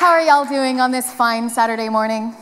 How are y'all doing on this fine Saturday morning?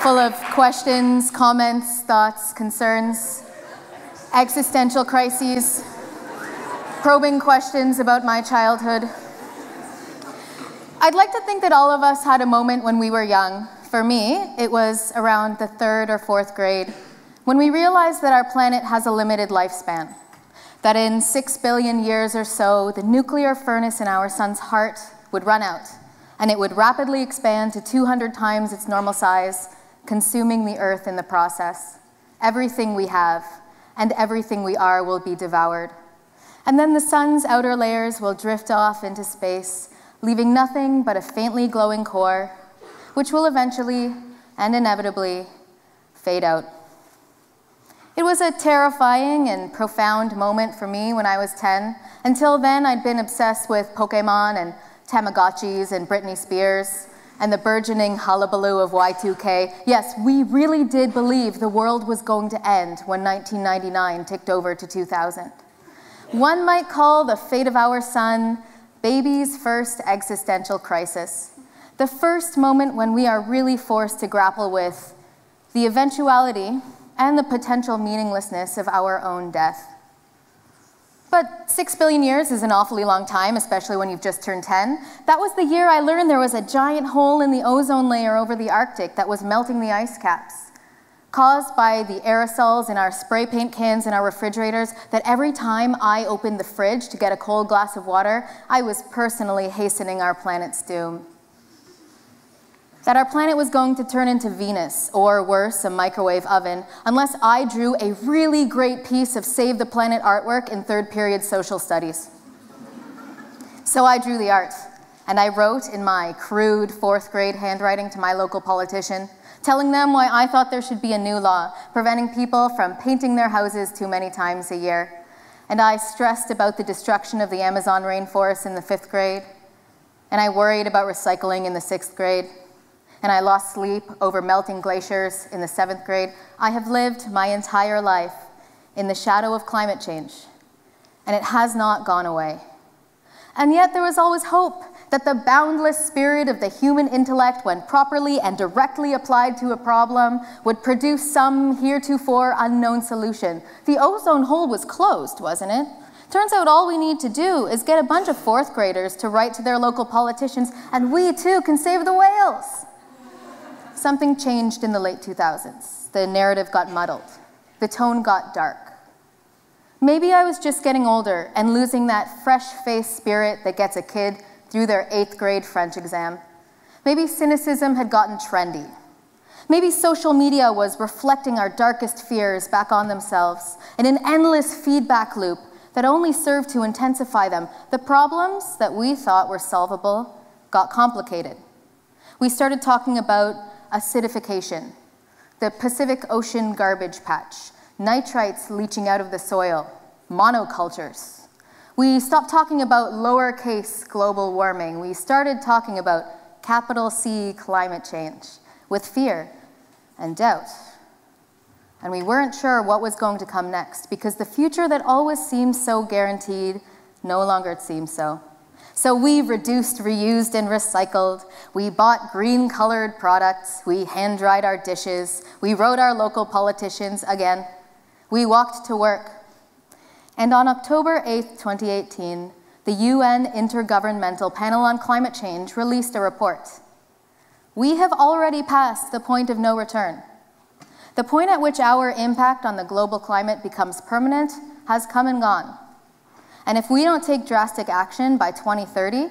Full of questions, comments, thoughts, concerns, existential crises, probing questions about my childhood. I'd like to think that all of us had a moment when we were young. For me, it was around the 3rd or 4th grade, when we realized that our planet has a limited lifespan, that in 6 billion years or so, the nuclear furnace in our sun's heart would run out, and it would rapidly expand to 200 times its normal size, consuming the Earth in the process. Everything we have and everything we are will be devoured. And then the sun's outer layers will drift off into space, leaving nothing but a faintly glowing core, which will eventually and inevitably fade out. It was a terrifying and profound moment for me when I was 10. Until then, I'd been obsessed with Pokemon and Tamagotchis and Britney Spears and the burgeoning hullabaloo of Y2K. Yes, we really did believe the world was going to end when 1999 ticked over to 2000. One might call the fate of our sun baby's first existential crisis. The first moment when we are really forced to grapple with the eventuality and the potential meaninglessness of our own death. But 6 billion years is an awfully long time, especially when you've just turned 10. That was the year I learned there was a giant hole in the ozone layer over the Arctic that was melting the ice caps, caused by the aerosols in our spray paint cans in our refrigerators, that every time I opened the fridge to get a cold glass of water, I was personally hastening our planet's doom. That our planet was going to turn into Venus, or worse, a microwave oven, unless I drew a really great piece of Save the Planet artwork in 3rd period social studies. So I drew the art, and I wrote in my crude 4th grade handwriting to my local politician, telling them why I thought there should be a new law preventing people from painting their houses too many times a year. And I stressed about the destruction of the Amazon rainforest in the 5th grade, and I worried about recycling in the 6th grade. And I lost sleep over melting glaciers in the 7th grade. I have lived my entire life in the shadow of climate change, and it has not gone away. And yet there was always hope that the boundless spirit of the human intellect, when properly and directly applied to a problem, would produce some heretofore unknown solution. The ozone hole was closed, wasn't it? Turns out all we need to do is get a bunch of 4th graders to write to their local politicians, and we too can save the whales. Something changed in the late 2000s. The narrative got muddled. The tone got dark. Maybe I was just getting older and losing that fresh-faced spirit that gets a kid through their 8th grade French exam. Maybe cynicism had gotten trendy. Maybe social media was reflecting our darkest fears back on themselves in an endless feedback loop that only served to intensify them. The problems that we thought were solvable got complicated. We started talking about acidification, the Pacific Ocean garbage patch, nitrites leaching out of the soil, monocultures. We stopped talking about lowercase global warming. We started talking about capital C climate change with fear and doubt. And we weren't sure what was going to come next, because the future that always seemed so guaranteed no longer seemed so. So we reduced, reused, and recycled. We bought green-colored products. We hand-dried our dishes. We wrote our local politicians again. We walked to work. And on October 8th, 2018, the UN Intergovernmental Panel on Climate Change released a report. We have already passed the point of no return. The point at which our impact on the global climate becomes permanent has come and gone. And if we don't take drastic action by 2030,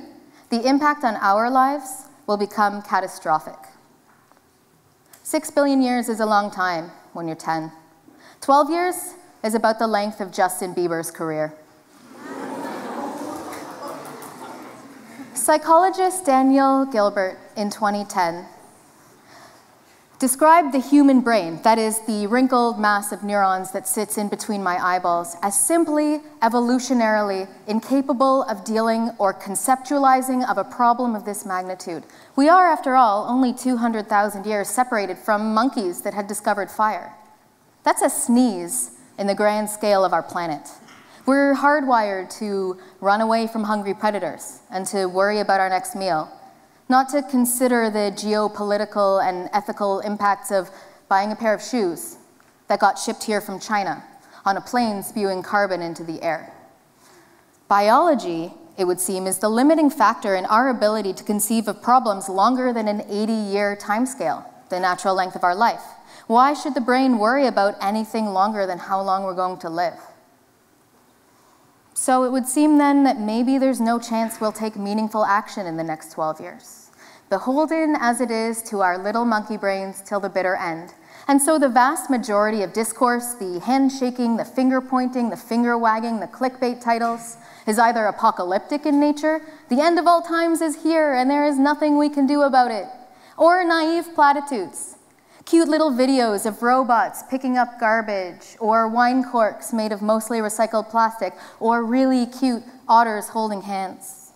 the impact on our lives will become catastrophic. 6 billion years is a long time when you're 10. 12 years is about the length of Justin Bieber's career. Psychologist Daniel Gilbert in 2010 described the human brain, that is, the wrinkled mass of neurons that sits in between my eyeballs, as simply evolutionarily incapable of dealing or conceptualizing of a problem of this magnitude. We are, after all, only 200,000 years separated from monkeys that had discovered fire. That's a sneeze in the grand scale of our planet. We're hardwired to run away from hungry predators and to worry about our next meal, not to consider the geopolitical and ethical impacts of buying a pair of shoes that got shipped here from China on a plane spewing carbon into the air. Biology, it would seem, is the limiting factor in our ability to conceive of problems longer than an 80-year timescale, the natural length of our life. Why should the brain worry about anything longer than how long we're going to live? So it would seem then that maybe there's no chance we'll take meaningful action in the next 12 years, beholden as it is to our little monkey brains till the bitter end. And so the vast majority of discourse, the handshaking, the finger-pointing, the finger-wagging, the clickbait titles, is either apocalyptic in nature, the end of all times is here and there is nothing we can do about it, or naive platitudes. Cute little videos of robots picking up garbage, or wine corks made of mostly recycled plastic, or really cute otters holding hands.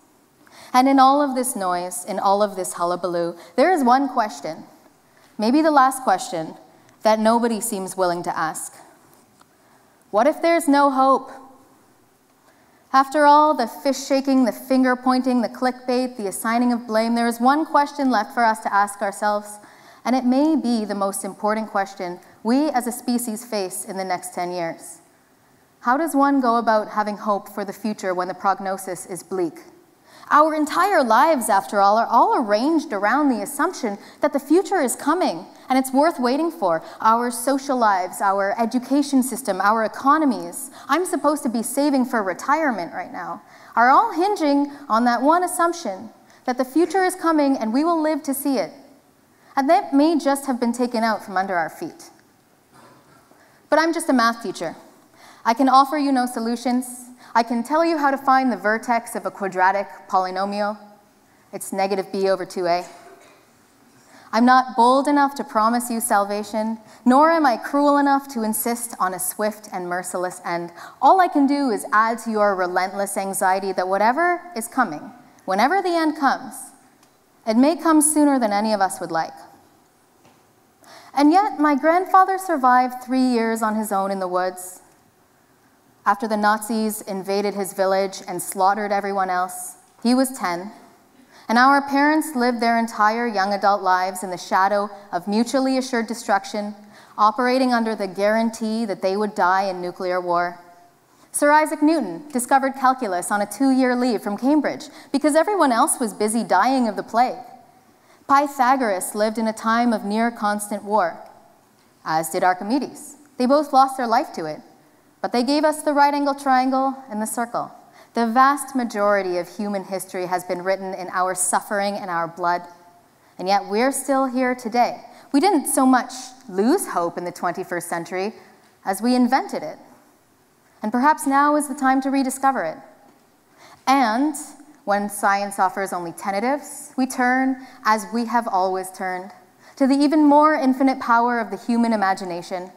And in all of this noise, in all of this hullabaloo, there is one question, maybe the last question, that nobody seems willing to ask. What if there's no hope? After all the fish-shaking, the finger-pointing, the clickbait, the assigning of blame, there is one question left for us to ask ourselves, and it may be the most important question we as a species face in the next 10 years. How does one go about having hope for the future when the prognosis is bleak? Our entire lives, after all, are all arranged around the assumption that the future is coming and it's worth waiting for. Our social lives, our education system, our economies, I'm supposed to be saving for retirement right now, are all hinging on that one assumption that the future is coming and we will live to see it. And that may just have been taken out from under our feet. But I'm just a math teacher. I can offer you no solutions. I can tell you how to find the vertex of a quadratic polynomial. It's negative b over 2a. I'm not bold enough to promise you salvation, nor am I cruel enough to insist on a swift and merciless end. All I can do is add to your relentless anxiety that whatever is coming, whenever the end comes, it may come sooner than any of us would like. And yet, my grandfather survived 3 years on his own in the woods. After the Nazis invaded his village and slaughtered everyone else, he was 10. And our parents lived their entire young adult lives in the shadow of mutually assured destruction, operating under the guarantee that they would die in nuclear war. Sir Isaac Newton discovered calculus on a 2-year leave from Cambridge because everyone else was busy dying of the plague. Pythagoras lived in a time of near constant war, as did Archimedes. They both lost their life to it, but they gave us the right-angled triangle and the circle. The vast majority of human history has been written in our suffering and our blood, and yet we're still here today. We didn't so much lose hope in the 21st century as we invented it. And perhaps now is the time to rediscover it. And when science offers only tentatives, we turn, as we have always turned, to the even more infinite power of the human imagination.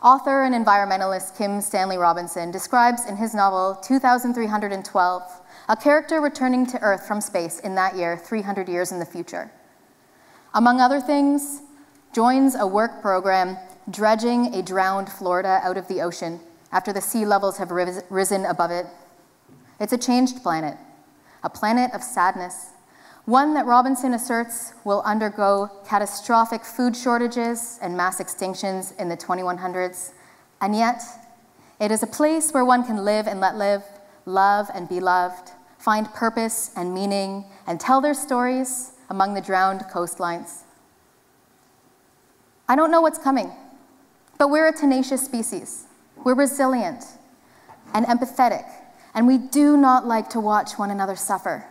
Author and environmentalist Kim Stanley Robinson describes in his novel 2312 a character returning to Earth from space in that year, 300 years in the future. Among other things, joins a work program dredging a drowned Florida out of the ocean after the sea levels have risen above it. It's a changed planet, a planet of sadness, one that Robinson asserts will undergo catastrophic food shortages and mass extinctions in the 2100s, and yet it is a place where one can live and let live, love and be loved, find purpose and meaning, and tell their stories among the drowned coastlines. I don't know what's coming, but we're a tenacious species. We're resilient and empathetic, and we do not like to watch one another suffer.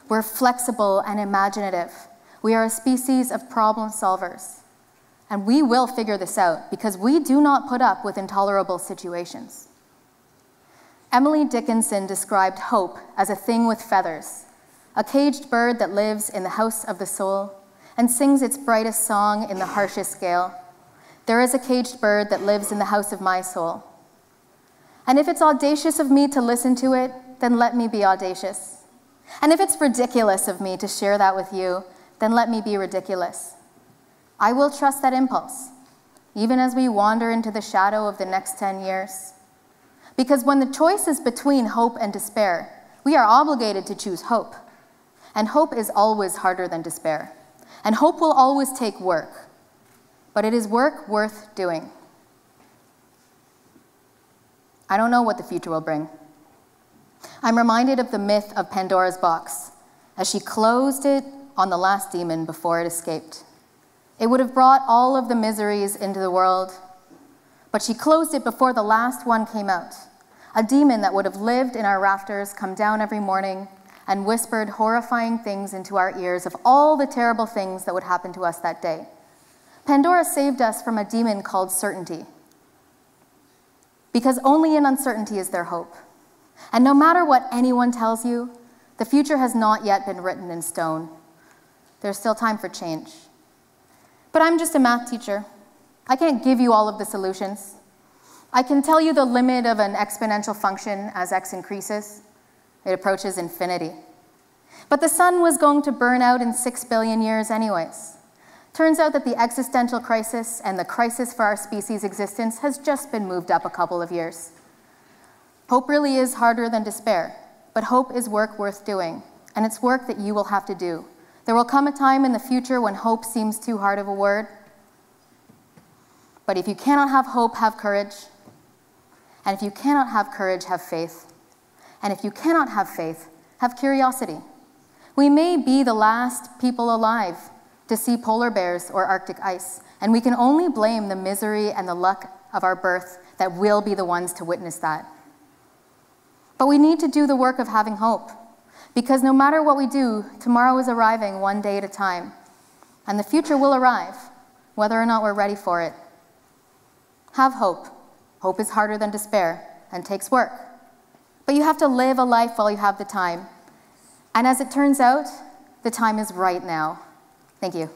We're flexible and imaginative. We are a species of problem solvers, and we will figure this out because we do not put up with intolerable situations. Emily Dickinson described hope as a thing with feathers, a caged bird that lives in the house of the soul and sings its brightest song in the harshest gale. There is a caged bird that lives in the house of my soul. And if it's audacious of me to listen to it, then let me be audacious. And if it's ridiculous of me to share that with you, then let me be ridiculous. I will trust that impulse, even as we wander into the shadow of the next 10 years. Because when the choice is between hope and despair, we are obligated to choose hope. And hope is always harder than despair. And hope will always take work. But it is work worth doing. I don't know what the future will bring. I'm reminded of the myth of Pandora's box, as she closed it on the last demon before it escaped. It would have brought all of the miseries into the world, but she closed it before the last one came out. A demon that would have lived in our rafters, come down every morning, and whispered horrifying things into our ears of all the terrible things that would happen to us that day. Pandora saved us from a demon called certainty, because only in uncertainty is there hope. And no matter what anyone tells you, the future has not yet been written in stone. There's still time for change. But I'm just a math teacher. I can't give you all of the solutions. I can tell you the limit of an exponential function as x increases. It approaches infinity. But the sun was going to burn out in 6 billion years anyways. Turns out that the existential crisis and the crisis for our species' existence has just been moved up a couple of years. Hope really is harder than despair, but hope is work worth doing, and it's work that you will have to do. There will come a time in the future when hope seems too hard of a word. But if you cannot have hope, have courage. And if you cannot have courage, have faith. And if you cannot have faith, have curiosity. We may be the last people alive to see polar bears or Arctic ice, and we can only blame the misery and the luck of our birth that we'll be the ones to witness that. But we need to do the work of having hope, because no matter what we do, tomorrow is arriving one day at a time, and the future will arrive, whether or not we're ready for it. Have hope. Hope is harder than despair and takes work. But you have to live a life while you have the time. And as it turns out, the time is right now. Thank you.